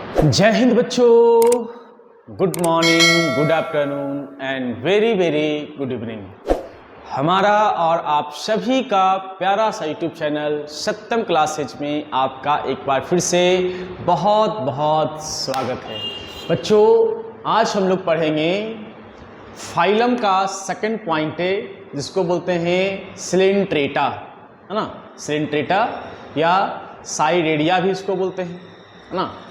जय हिंद बच्चों, good morning, good afternoon and very very good evening. हमारा और आप सभी का प्यारा सा यूट्यूब चैनल सत्यम क्लासेज में आपका एक बार फिर से बहुत बहुत स्वागत है। बच्चों, आज हम लोग पढ़ेंगे फाइलम का सेकंड पॉइंट है जिसको बोलते हैं सिलेंट्रेटा, है ना। सिलेंट्रेटा या साइडेरिया भी इसको बोलते हैं, है ना।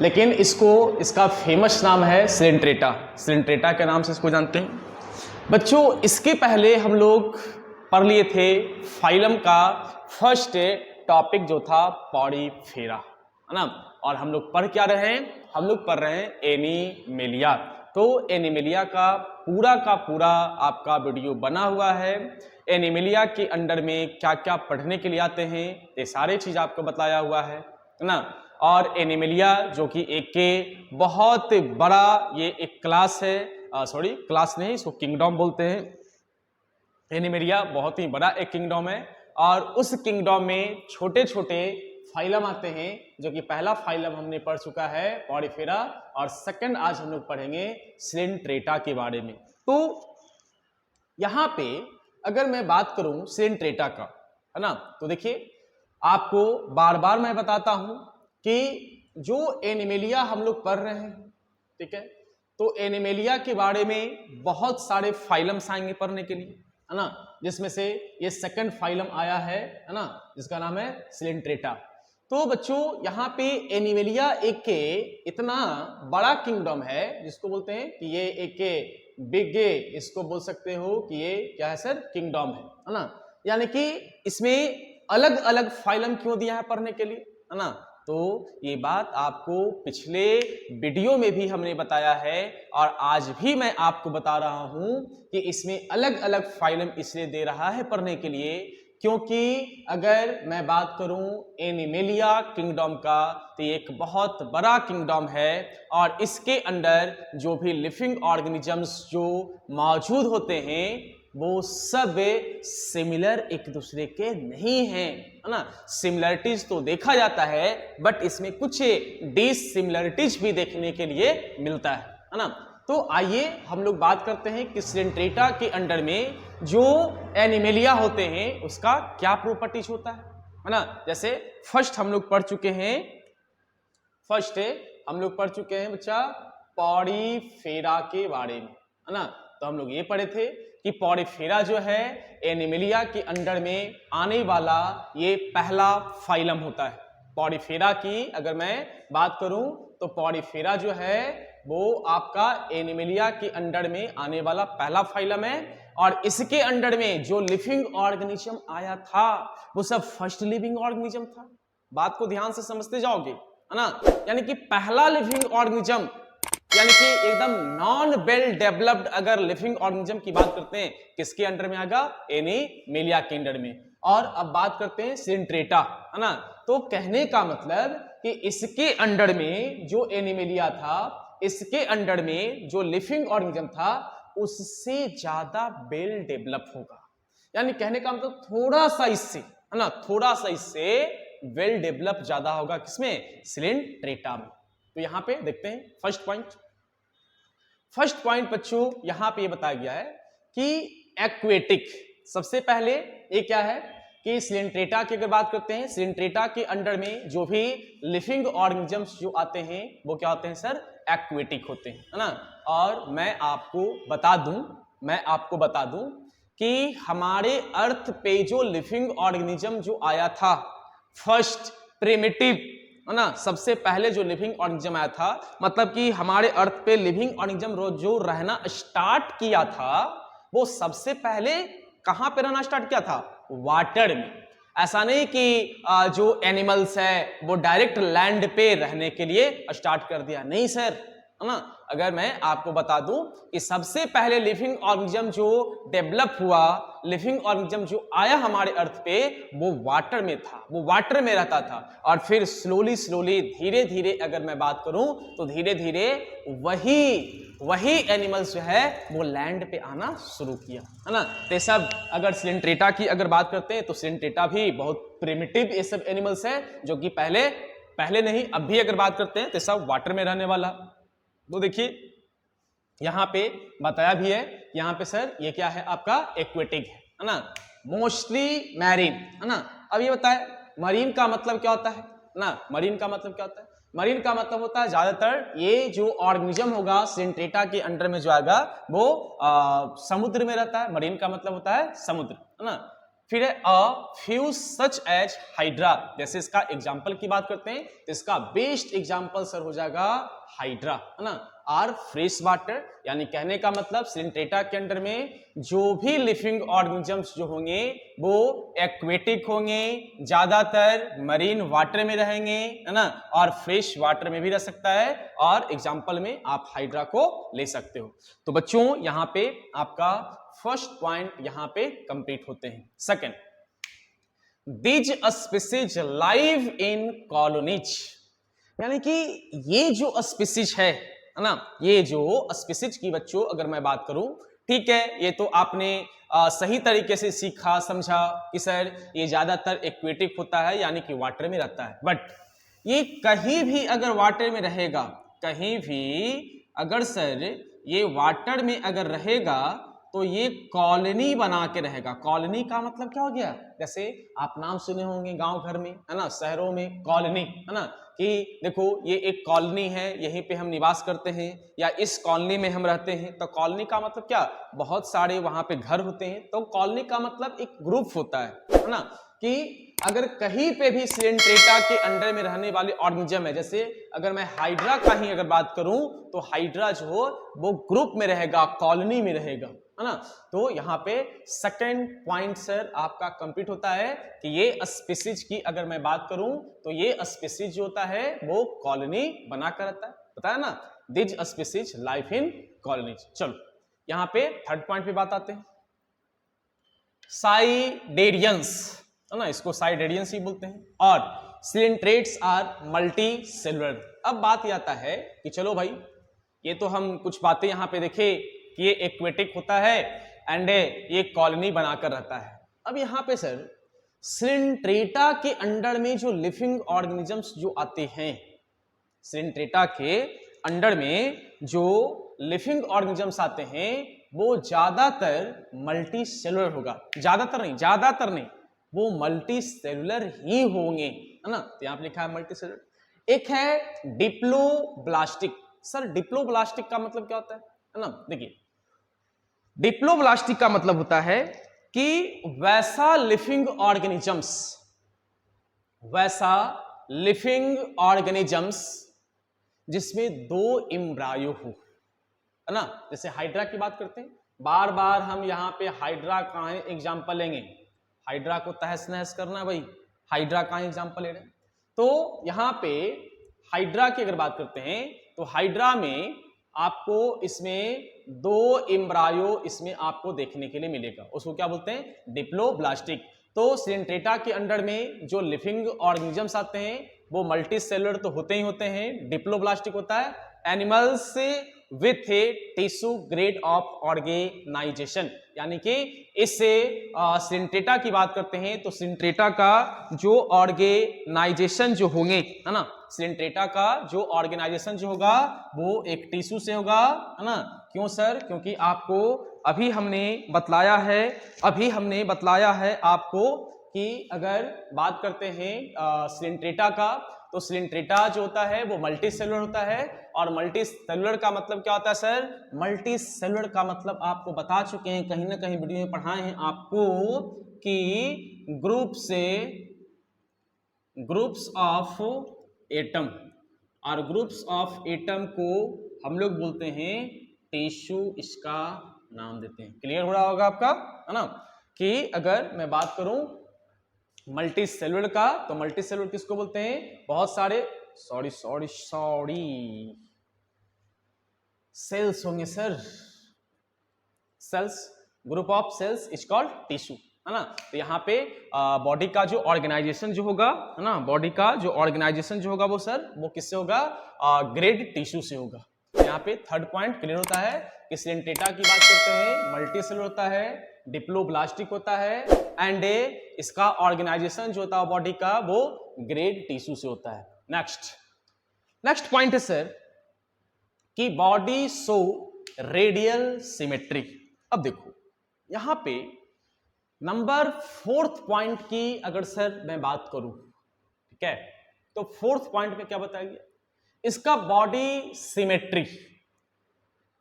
लेकिन इसका फेमस नाम है सिलेंट्रेटा। सिलेंट्रेटा के नाम से इसको जानते हैं। बच्चों, इसके पहले हम लोग पढ़ लिए थे फाइलम का फर्स्ट टॉपिक जो था पॉडीफेरा, है ना। और हम लोग पढ़ क्या रहे हैं? हम लोग पढ़ रहे हैं एनिमेलिया। तो एनिमेलिया का पूरा आपका वीडियो बना हुआ है। एनिमेलिया के अंडर में क्या क्या पढ़ने के लिए आते हैं ये सारे चीज आपको बताया हुआ है ना। और एनिमेलिया जो कि एक के बहुत बड़ा ये एक क्लास है, क्लास नहीं, इसको किंगडम बोलते हैं। एनिमेलिया बहुत ही बड़ा एक किंगडम है और उस किंगडम में छोटे छोटे फाइलम आते हैं, जो कि पहला फाइलम हमने पढ़ चुका है पॉडीफेरा, और सेकंड आज हम लोग पढ़ेंगे सिलेंट्रेटा के बारे में। तो यहाँ पे अगर मैं बात करूं सिलेंट्रेटा का, है ना, तो देखिए आपको बार बार मैं बताता हूं कि जो एनिमेलिया हम लोग पढ़ रहे हैं, ठीक है, तो एनिमेलिया के बारे में बहुत सारे फाइलम्स आएंगे पढ़ने के लिए, है ना, जिसमें से ये सेकंड फाइलम आया है ना, जिसका नाम है सिलेंट्रेटा। तो बच्चों, यहाँ पे एनिमेलिया एक के इतना बड़ा किंगडम है जिसको बोलते हैं कि ये एक बिग, इसको बोल सकते हो कि ये क्या है सर, किंगडम है ना। यानी कि इसमें अलग अलग फाइलम क्यों दिया है पढ़ने के लिए, है ना। तो ये बात आपको पिछले वीडियो में भी हमने बताया है और आज भी मैं आपको बता रहा हूं कि इसमें अलग अलग फाइलम इसलिए दे रहा है पढ़ने के लिए क्योंकि अगर मैं बात करूं एनिमेलिया किंगडम का, तो ये एक बहुत बड़ा किंगडम है और इसके अंदर जो भी लिविंग ऑर्गेनिजम्स जो मौजूद होते हैं वो सब सिमिलर एक दूसरे के नहीं हैं, है ना। सिमिलरिटीज तो देखा जाता है बट इसमें कुछ डिसिमिलरिटीज भी देखने के लिए मिलता है ना। तो आइए हम लोग बात करते हैं कि सिलेंट्रेटा के अंडर में जो एनिमेलिया होते हैं उसका क्या प्रॉपर्टीज होता है ना। जैसे फर्स्ट हम लोग पढ़ चुके हैं बच्चा पॉडीफेरा के बारे में, है ना। तो हम लोग ये पढ़े थे कि पॉडीफेरा जो है एनिमेलिया के अंडर में आने वाला ये पहला फाइलम होता है। पॉडीफेरा की अगर मैं बात करूं तो पॉडीफेरा जो है वो आपका एनिमेलिया के अंडर में आने वाला पहला फाइलम है और इसके अंडर में जो लिविंग ऑर्गेनिज्म आया था वो सब फर्स्ट लिविंग ऑर्गेनिज्म था। बात को ध्यान से समझते जाओगे, है ना। यानी कि पहला लिविंग ऑर्गेनिज्म, यानी कि एकदम नॉन वेल डेवलप्ड अगर लिविंग ऑर्गेनिज्म की बात करते हैं किसके अंडर में आएगा? एनिमेलिया के अंडर में। और अब बात करते हैं सिलेंट्रेटा, है ना। तो कहने का मतलब कि इसके अंडर में जो एनिमेलिया था, इसके अंडर में जो लिविंग ऑर्गेनिज्म था उससे ज्यादा वेल डेवलप होगा। यानी कहने का मतलब थोड़ा सा इससे, है ना, थोड़ा सा इससे वेल डेवलप ज्यादा होगा किसमें? सिलेंट्रेटा में। तो यहां पे देखते हैं फर्स्ट पॉइंट बच्चों, यहां पे ये बताया गया है कि एक्वेटिक। सबसे पहले ये क्या है कि सिलेंट्रेटा की अगर बात करते हैं, सिलेंट्रेटा के अंडर में जो भी लिविंग ऑर्गेनिजम्स जो आते हैं वो क्या होते हैं सर? एक्वेटिक होते हैं, है ना। और मैं आपको बता दूं कि हमारे अर्थ पे जो लिविंग ऑर्गेनिज्म जो आया था फर्स्ट प्रिमिटिव, है ना, सबसे पहले जो लिविंग ऑर्गेनिज्म आया था, मतलब कि हमारे अर्थ पे लिविंग ऑर्गेनिज्म जो रहना स्टार्ट किया था वो सबसे पहले कहां पे रहना स्टार्ट किया था? वाटर में। ऐसा नहीं कि जो एनिमल्स है वो डायरेक्ट लैंड पे रहने के लिए स्टार्ट कर दिया, नहीं सर, है ना। अगर मैं आपको बता दूं कि सबसे पहले लिविंग ऑर्गेनिज्म जो डेवलप हुआ, लिविंग ऑर्गेनिज्म जो आया हमारे अर्थ पे वो वाटर में था, वो वाटर में रहता था और फिर स्लोली धीरे धीरे अगर मैं बात करूं तो धीरे धीरे वही एनिमल्स जो है वो लैंड पे आना शुरू किया, है ना। तो सब अगर सिलेंट्रेटा की अगर बात करते हैं तो सिलेंट्रेटा भी बहुत प्रिमिटिव ये सब एनिमल्स है जो कि पहले पहले नहीं अब भी अगर बात करते हैं तो सब वाटर में रहने वाला। तो देखिए यहां पे बताया भी है, यहां पे सर ये क्या है आपका एक्वेटिक है ना, मोस्टली मैरीन है ना। अब ये बताए मरीन का मतलब क्या होता है ना, मरीन का मतलब क्या होता है, मरीन का मतलब होता है ज्यादातर ये जो ऑर्गेनिज्म होगा सिंट्रेटा के अंडर में जो आएगा वो समुद्र में रहता है। मरीन का मतलब होता है समुद्र है ना। फिर है a few such as hydra, जैसे इसका एग्जांपल की बात करते हैं तो इसका बेस्ट एग्जांपल सर हो जाएगा हाइड्रा है ना। आर फ्रेश वाटर, यानी कहने का मतलब सिंट्रेटा के अंडर में जो भी लिविंग ऑर्गेनिजम्स जो होंगे वो एक्वेटिक होंगे, ज्यादातर मरीन वाटर में रहेंगे है ना, और फ्रेश वाटर में भी रह सकता है। और एग्जांपल में आप हाइड्रा को ले सकते हो। तो बच्चों यहां पे आपका फर्स्ट पॉइंट यहां पे कंप्लीट होते हैं। Second, these species live in colonies, यानी कि ये जो स्पीसीज है ना, ये जो स्पीसीज की बच्चों अगर मैं बात करूं, ठीक है ये तो आपने सही तरीके से सीखा समझा कि सर ये ज्यादातर एक्वेटिक होता है यानी कि वाटर में रहता है। बट ये कहीं भी अगर वाटर में रहेगा, कहीं भी अगर सर ये वाटर में अगर रहेगा तो ये कॉलोनी बना के रहेगा। कॉलोनी का मतलब क्या हो गया, जैसे आप नाम सुने होंगे गांव घर में है ना, शहरों में कॉलोनी है ना, कि देखो ये एक कॉलोनी है, यहीं पे हम निवास करते हैं या इस कॉलोनी में हम रहते हैं। तो कॉलोनी का मतलब क्या, बहुत सारे वहां पे घर होते हैं। तो कॉलोनी का मतलब एक ग्रुप होता है ना, कि अगर कहीं पे भी सिलेंट्रेटा के अंडर में रहने वाले ऑर्गेनिज्म है, जैसे अगर मैं हाइड्रा का ही अगर बात करूं तो हाइड्रा जो हो वो ग्रुप में रहेगा, कॉलोनी में रहेगा है ना। तो यहाँ पे सेकंड पॉइंट सर आपका कंप्लीट होता है कि ये स्पीसीज की अगर मैं बात करूं तो ये स्पीसीज जो होता है वो कॉलोनी बनाकर रहता है, पता है ना, these species life in colonies. चलो यहाँ पे थर्ड पॉइंट पे बात आते हैं, साइडेरियंस है ना, इसको साइडेरियंस ही बोलते हैं। और सिलेंट्रेट्स आर मल्टी सेलुलर। अब बात ये आता है कि चलो भाई ये तो हम कुछ बातें यहाँ पे देखे कि ये एक्वेटिक होता है एंड ये कॉलोनी बनाकर रहता है। अब यहाँ पे सर सिलेंट्रेटा के अंडर में जो लिविंग ऑर्गेनिजम्स जो आते हैं, सिलेंट्रेटा के अंडर में जो लिविंग ऑर्गेनिजम्स आते हैं वो ज्यादातर मल्टी सेलुलर होगा। ज्यादातर नहीं वो मल्टी सेलुलर ही होंगे है ना। तो यहां पे लिखा है मल्टी सेलुलर। एक है डिप्लोब्लास्टिक। सर डिप्लोब्लास्टिक का मतलब क्या होता है ना, देखिए डिप्लोब्लास्टिक का मतलब होता है कि वैसा लिविंग ऑर्गेनिजम्स जिसमें दो एम्ब्रायो हो है ना। जैसे हाइड्रा की बात करते हैं, बार बार हम यहाँ पे हाइड्रा का एग्जांपल लेंगे, हाइड्रा को तहस नहस करना भाई, हाइड्रा का एग्जांपल ले रहे हैं। तो यहाँ पे हाइड्रा की अगर बात करते हैं तो हाइड्रा में आपको इसमें दो एम्ब्रायो इसमें आपको देखने के लिए मिलेगा, उसको क्या बोलते हैं, डिप्लोब्लास्टिक। तो सिलेंट्रेटा के अंडर में जो लिविंग ऑर्गेनिजम्स आते हैं वो मल्टी सेलुलर तो होते ही होते हैं, डिप्लोब्लास्टिक होता है animals with a tissue grade of organization. यानी कि इससे सिलेंट्रेटा की बात करते हैं तो सिलेंट्रेटा का जो ऑर्गेनाइजेशन जो होंगे है ना, सिलेंट्रेटा का जो ऑर्गेनाइजेशन जो होगा वो एक टिश्यू से होगा है ना। क्यों सर, क्योंकि आपको अभी हमने बतलाया है आपको कि अगर बात करते हैं सिलेंट्रेटा का तो सिलेंट्रेटा जो होता है वो मल्टी सेलुलर होता है। और मल्टी सेलुलर का मतलब क्या होता है सर, मल्टी सेलुलर का मतलब आपको बता चुके हैं, कहीं ना कहीं वीडियो में पढ़ाए हैं आपको कि ग्रुप्स ऑफ एटम, और ग्रुप्स ऑफ एटम को हम लोग बोलते हैं टिश्यू, इसका नाम देते हैं। क्लियर हो रहा होगा आपका है ना, कि अगर मैं बात करूं मल्टी सेलुलर का तो मल्टी सेलुलर किसको बोलते हैं, बहुत सारे सॉरी सेल्स होंगे sir, cells, group of cells is called tissue है ना। तो यहाँ पे बॉडी का जो ऑर्गेनाइजेशन जो होगा है ना, बॉडी का जो ऑर्गेनाइजेशन जो होगा वो सर वो किससे होगा, ग्रेड टिश्यू से होगा। यहाँ पे थर्ड पॉइंट क्लियर होता है कि सिलेंट्रेटा की बात करते हैं मल्टी सेलुलर होता है, डिप्लोब्लास्टिक होता है एंड इसका ऑर्गेनाइजेशन जो होता है बॉडी का वो ग्रेड टिश्यू से होता है। नेक्स्ट पॉइंट है सर कि बॉडी शो रेडियल सिमेट्री। अब देखो यहां पे नंबर 4th पॉइंट की अगर सर मैं बात करूं, ठीक है, तो 4th पॉइंट में क्या बताया गया, इसका बॉडी सिमेट्री।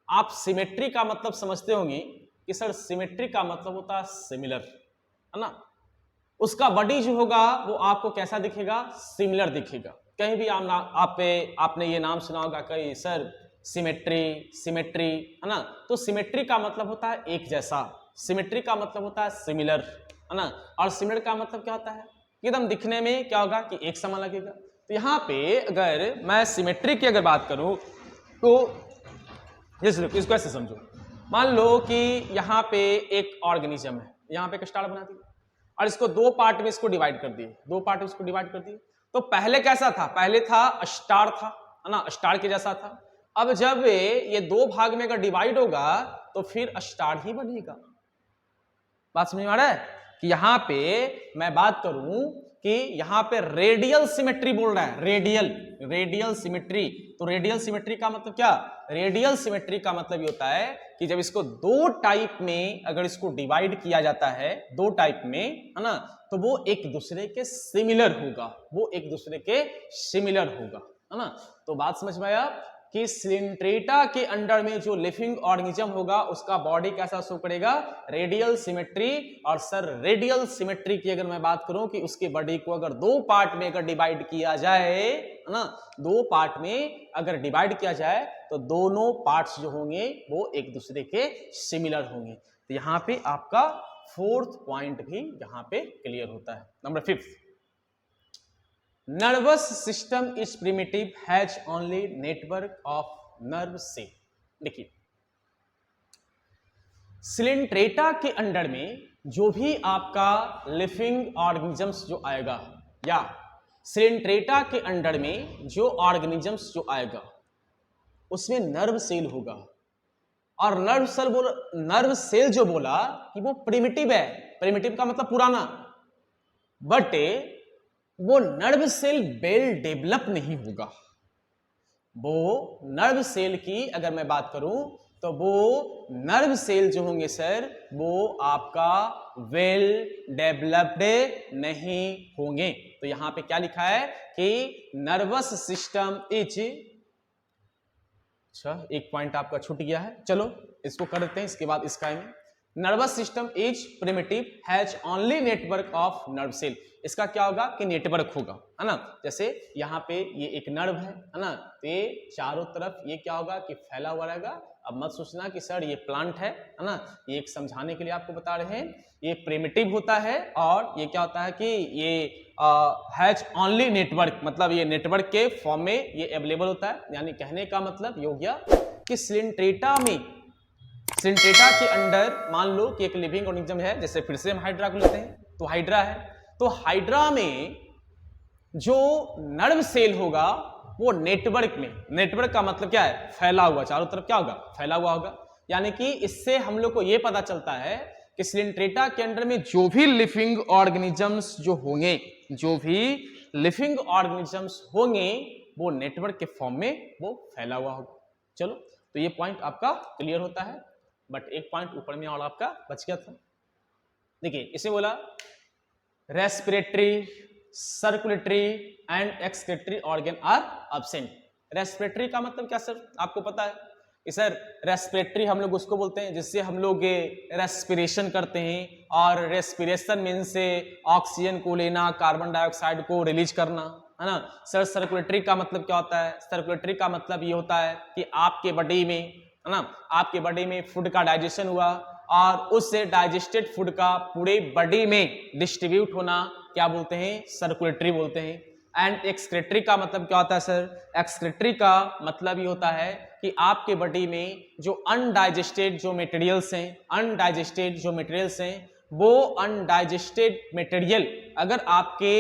आप सिमेट्री का मतलब समझते होंगे कि सर सिमेट्री का मतलब होता है सिमिलर, है ना। उसका बॉडी जो होगा वो आपको कैसा दिखेगा, सिमिलर दिखेगा। कहीं भी आपने ये नाम सुना होगा कहीं सर सिमेट्री, है ना। तो सिमेट्री का मतलब होता है एक जैसा, सिमेट्री का मतलब होता है सिमिलर, है ना। और सिमिलर का मतलब क्या होता है, एकदम दिखने में क्या होगा कि एक समान लगेगा। तो यहाँ पे अगर मैं सिमेट्री की अगर बात करूं तो इसको ऐसे समझो, मान लो कि यहाँ पे एक ऑर्गेनिज्म है, यहाँ पे एक स्टार बना दिया और इसको दो पार्ट में इसको डिवाइड कर दिए, तो पहले कैसा था, पहले था स्टार था, है ना, स्टार के जैसा था। अब जब ये दो भाग में अगर डिवाइड होगा तो फिर स्टार ही बनेगा। बात समझ में आ रहा है कि यहां पे मैं बात करूं कि यहां पे रेडियल सिमेट्री बोल रहा है, रेडियल सिमेट्री। तो रेडियल सिमेट्री का मतलब क्या, रेडियल सिमेट्री का मतलब ये होता है कि जब इसको दो टाइप में अगर इसको डिवाइड किया जाता है, दो टाइप में, है ना, तो वो एक दूसरे के सिमिलर होगा, है ना। तो बात समझ में आया कि सिलिंड्रेटा के अंडर में जो लिविंग ऑर्गेनिज्म होगा उसका बॉडी कैसा शो करेगा, रेडियल सिमेट्री। और सर रेडियल सिमेट्री की अगर मैं बात करूं कि उसके बॉडी को अगर दो पार्ट में अगर डिवाइड किया जाए, है ना, दो पार्ट में अगर डिवाइड किया जाए तो दोनों पार्ट्स जो होंगे वो एक दूसरे के सिमिलर होंगे। तो यहां पे आपका 4th पॉइंट भी यहां पे क्लियर होता है। Number 5, nervous system is primitive has only network of nerve cell. देखिए सिलिंड्रेटा के अंडर में जो भी आपका लिविंग ऑर्गेनिजम्स जो आएगा, या सिलिंड्रेटा के अंडर में जो ऑर्गेनिजम्स जो आएगा उसमें नर्व सेल होगा। और नर्व सेल जो बोला कि वो प्रिमिटिव है, प्रिमिटिव का मतलब पुराना, बट वो नर्व सेल वेल डेवलप नहीं होगा। वो नर्व सेल की अगर मैं बात करूं तो वो नर्व सेल जो होंगे सर वो आपका वेल डेवलप्ड नहीं होंगे। तो यहां पे क्या लिखा है कि नर्वस सिस्टम इज, अच्छा एक पॉइंट आपका छूट गया है, चलो इसको कर देते हैं, इसके बाद इसका में nervous system is primitive has only network of nerve cell. इसका क्या होगा कि नेटवर्क होगा, है ना। जैसे यहाँ पे ये एक नर्व है ना, तो ये चारों तरफ ये क्या होगा कि फैला हुआ रहेगा। अब मत सोचना कि सर ये प्लांट है ना, ये एक समझाने के लिए आपको बता रहे हैं, ये प्रिमिटिव होता है और ये क्या होता है कि ये हैज ओनली नेटवर्क, मतलब ये नेटवर्क के फॉर्म में ये अवेलेबल होता है। यानी कहने का मतलब ये हो गया कि सिलिंड्रेटा के अंडर मान लो कि एक लिविंग ऑर्गेनिज्म है, जैसे फिर से हम हाइड्रा को लेते हैं, तो हाइड्रा है, तो हाइड्रा में जो नर्व सेल होगा वो नेटवर्क में, नेटवर्क का मतलब क्या है, फैला हुआ, चारों तरफ क्या होगा, फैला हुआ होगा। यानी कि इससे हम लोग को यह पता चलता है कि सिलिंड्रेटा के अंडर में जो भी लिविंग ऑर्गेनिजम्स जो होंगे, वो नेटवर्क के फॉर्म में वो फैला हुआ होगा। चलो तो ये पॉइंट आपका क्लियर होता है, बट एक पॉइंट ऊपर में और आपका बच गया था। देखिए इसे बोला respiratory, circulatory and excretory organ are absent. Respiratory का मतलब क्या सर, आपको पता है सर, रेस्पिरेटरी हम लोग उसको बोलते हैं जिससे हम लोग रेस्पिरेशन करते हैं, और रेस्पिरेशन मीन्स से ऑक्सीजन को लेना, कार्बन डाइऑक्साइड को रिलीज करना, है ना। सर सर्कुलेटरी का मतलब क्या होता है, सर्कुलेटरी का मतलब ये होता है कि आपके बॉडी में, है ना, आपके बॉडी में फूड का डाइजेशन हुआ और उससे डाइजेस्टेड फूड का पूरे बॉडी में डिस्ट्रीब्यूट होना क्या बोलते हैं, सर्कुलेटरी बोलते हैं। एंड एक्सक्रीटरी का मतलब क्या होता है सर, एक्सक्रीटरी का मतलब ये होता है कि आपके बॉडी में जो अनडाइजेस्टेड जो मटेरियल्स हैं, वो अनडाइजेस्टेड मटेरियल अगर आपके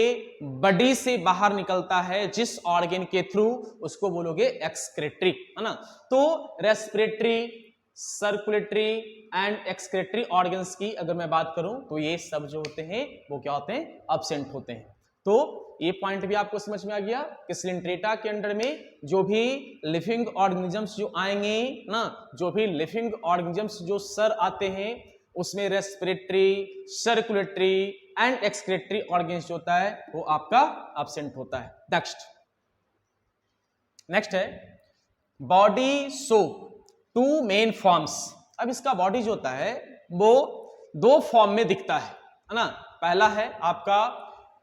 बॉडी से बाहर निकलता है जिस ऑर्गन के थ्रू, उसको बोलोगे एक्सक्रीटरी, है ना। तो respiratory, circulatory and excretory organs की अगर मैं बात करूं तो ये सब जो होते हैं वो क्या होते हैं, एब्सेंट होते हैं। तो ये पॉइंट भी आपको समझ में आ गया कि सिलिंड्रेटा के अंडर में जो भी लिविंग ऑर्गेनिजम्स जो आएंगे ना, जो भी लिविंग ऑर्गेनिजम्स जो सर आते हैं उसमें respiratory, circulatory and excretory organs जो होता है वो आपका एब्सेंट होता है। नेक्स्ट है body show two main forms. अब इसका बॉडी जो होता है वो दो फॉर्म में दिखता है ना। पहला है आपका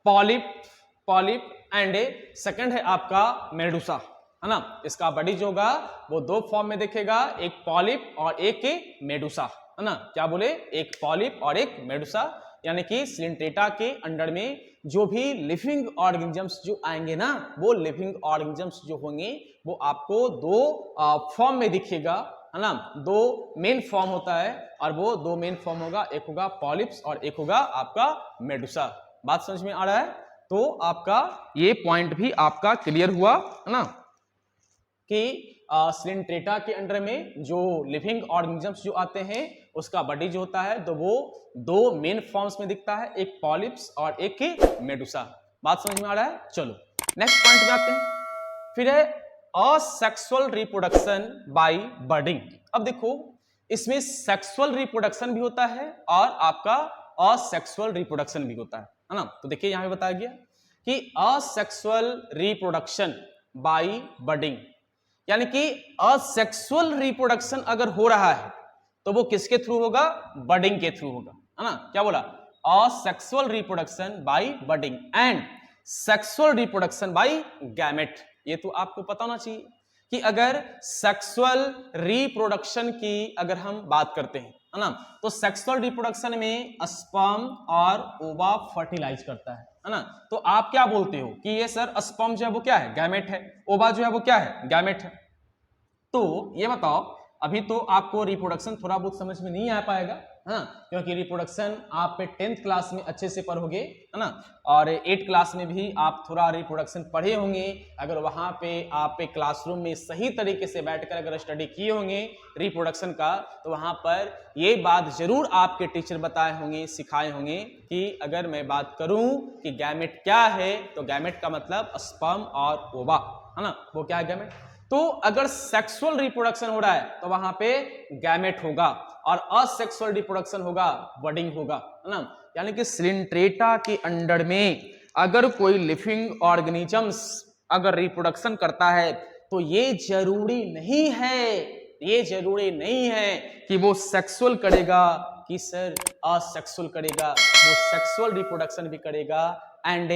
पॉलिप एंड सेकंड है आपका मेडुसा, है ना। इसका बॉडी जो होगा वो दो फॉर्म में दिखेगा, एक पॉलिप और एक मेडुसा, है ना। क्या बोले, एक पॉलिप और एक मेडुसा, यानी कि सिलिंड्रेटा के अंडर में जो भी लिविंग ऑर्गेनिजम्स जो आएंगे ना, वो लिविंग ऑर्गेनिजम्स जो होंगे वो आपको दो फॉर्म में दिखेगा, है ना। दो मेन फॉर्म होता है और वो दो मेन फॉर्म होगा, एक होगा पॉलिप्स और एक होगा आपका मेडुसा। बात समझ में आ रहा है? तो आपका ये पॉइंट भी आपका क्लियर हुआ, है ना, कि सिलिंड्रेटा के अंडर में जो लिविंग ऑर्गेनिजम्स जो आते हैं उसका बॉडी जो होता है तो वो दो मेन फॉर्म्स में दिखता है, एक पॉलिप्स और एक मेडुसा। बात समझ में आ रहा है? चलो नेक्स्ट पॉइंट में आते हैं। फिर है असेक्सुअल रिप्रोडक्शन बाय बर्डिंग। अब देखो इसमें सेक्सुअल रिप्रोडक्शन भी होता है और आपका असेक्सुअल रिप्रोडक्शन भी होता है ना। तो देखिए यहां पे बताया गया कि असेक्सुअल रिप्रोडक्शन बाय बर्डिंग, यानी कि असेक्सुअल रिप्रोडक्शन अगर हो रहा है तो वो किसके थ्रू होगा? बर्डिंग के थ्रू होगा, है ना। क्या बोला? Asexual reproduction by budding and sexual reproduction by gamete. ये तो आपको पता होना चाहिए कि अगर सेक्सुअल रिप्रोडक्शन की अगर हम बात करते हैं, है ना, तो सेक्सुअल रिप्रोडक्शन में स्पर्म और ओवा फर्टिलाइज करता है ना। तो आप क्या बोलते हो कि ये सर स्पर्म जो है वो क्या है? गैमेट है। ओवा जो है वो क्या है? गैमेट है। तो ये बताओ, अभी तो आपको रिप्रोडक्शन थोड़ा बहुत समझ में नहीं आ पाएगा, है ना, क्योंकि रिप्रोडक्शन आप 10th क्लास में अच्छे से पढ़ोगे, है ना, और 8th क्लास में भी आप थोड़ा रिप्रोडक्शन पढ़े होंगे। अगर वहां पे आप क्लासरूम में सही तरीके से बैठकर अगर स्टडी किए होंगे रिप्रोडक्शन का, तो वहां पर ये बात जरूर आपके टीचर बताए होंगे, सिखाए होंगे कि अगर मैं बात करूं कि गैमेट क्या है, तो गैमेट का मतलब स्पर्म और ओवा, है ना, वो क्या है? गैमेट। तो अगर सेक्सुअल रिप्रोडक्शन हो रहा है तो वहां पे गैमेट होगा और असेक्सुअल रिप्रोडक्शन होगा बर्डिंग होगा, है ना। यानी कि सिलिंड्रेटा के अंडर में अगर कोई लिविंग ऑर्गेनिजम्स अगर रिप्रोडक्शन करता है तो ये जरूरी नहीं है कि वो सेक्सुअल करेगा कि सर असेक्सुअल करेगा, वो सेक्सुअल रिप्रोडक्शन भी करेगा एंड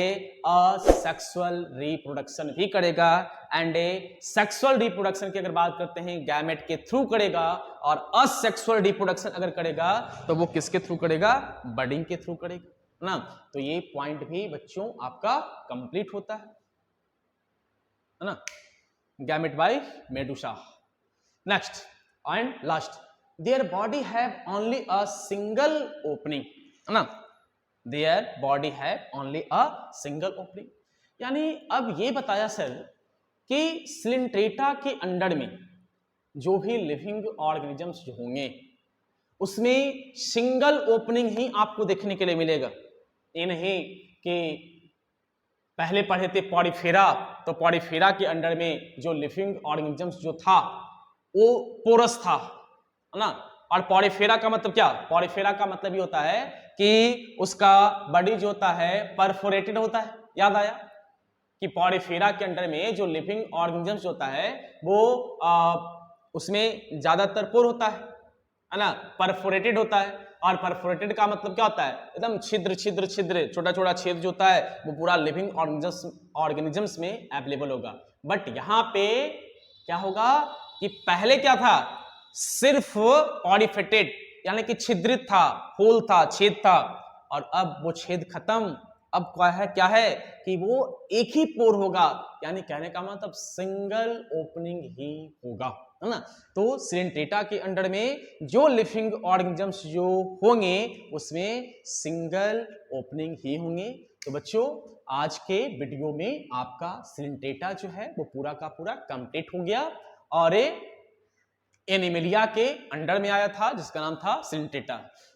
असेक्सुअल रिप्रोडक्शन भी करेगा एंड सेक्सुअल रिप्रोडक्शन की अगर बात करते हैं गैमेट के थ्रू करेगा और असेक्सुअल रिप्रोडक्शन अगर करेगा तो वो किसके थ्रू करेगा? बर्डिंग के थ्रू करेगा, ना। तो ये पॉइंट भी बच्चों आपका कंप्लीट होता है ना, gamete by medusa. Next and last, their body have only a single opening, है ना। Their body have only a single opening, यानी अब ये बताया सर कि सिलिंड्रेटा के अंडर में जो भी लिविंग ऑर्गेनिजम्स जो होंगे उसमें सिंगल ओपनिंग ही आपको देखने के लिए मिलेगा। ये नहीं कि पहले पढ़े थे पॉरीफेरा, तो पॉरीफेरा के अंडर में जो लिविंग ऑर्गेनिजम्स जो था वो पोरस था, है ना। और पॉरीफेरा का मतलब क्या? पॉरीफेरा का मतलब ये होता है कि उसका बॉडी जो होता है परफोरेटेड होता है। याद आया कि पॉरीफेरा के अंडर में जो लिविंग ऑर्गेनिजम्स होता है वो उसमें ज्यादातर पोर होता है ना, परफोरेटेड होता है। और परफोरेटेड का मतलब क्या होता है? एकदम छिद्र छिद्र छिद्र, छोटा छोटा छेद जो होता है वो पूरा लिविंग ऑर्गेनिजम्स में अवेलेबल होगा। बट यहाँ पे क्या होगा कि पहले क्या था? सिर्फ पॉलीफेटेड, यानी कि छिद्रित था, होल था, छेद था, और अब वो छेद खत्म। अब क्या है कि वो एक ही पोर होगा, यानी कहने का मतलब सिंगल ओपनिंग ही होगा, है ना। तो सिलिंड्रेटा के अंडर में जो लिविंग ऑर्गेनिजम्स जो होंगे उसमें सिंगल ओपनिंग ही होंगे। तो बच्चों आज के वीडियो में आपका सिलिंड्रेटा जो है वो पूरा का पूरा कंप्लीट हो गया और एनिमिलिया के अंडर में आया था जिसका नाम था सिलिंड्रेटा।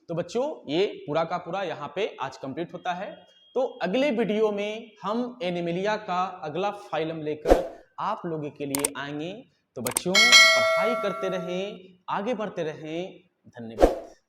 तो बच्चों ये पूरा का पूरा यहाँ पे आज कंप्लीट होता है। तो अगले वीडियो में हम एनिमिलिया का अगला फाइलम लेकर आप लोगों के लिए आएंगे। तो बच्चों, पढ़ाई करते रहें, आगे बढ़ते रहें। धन्यवाद।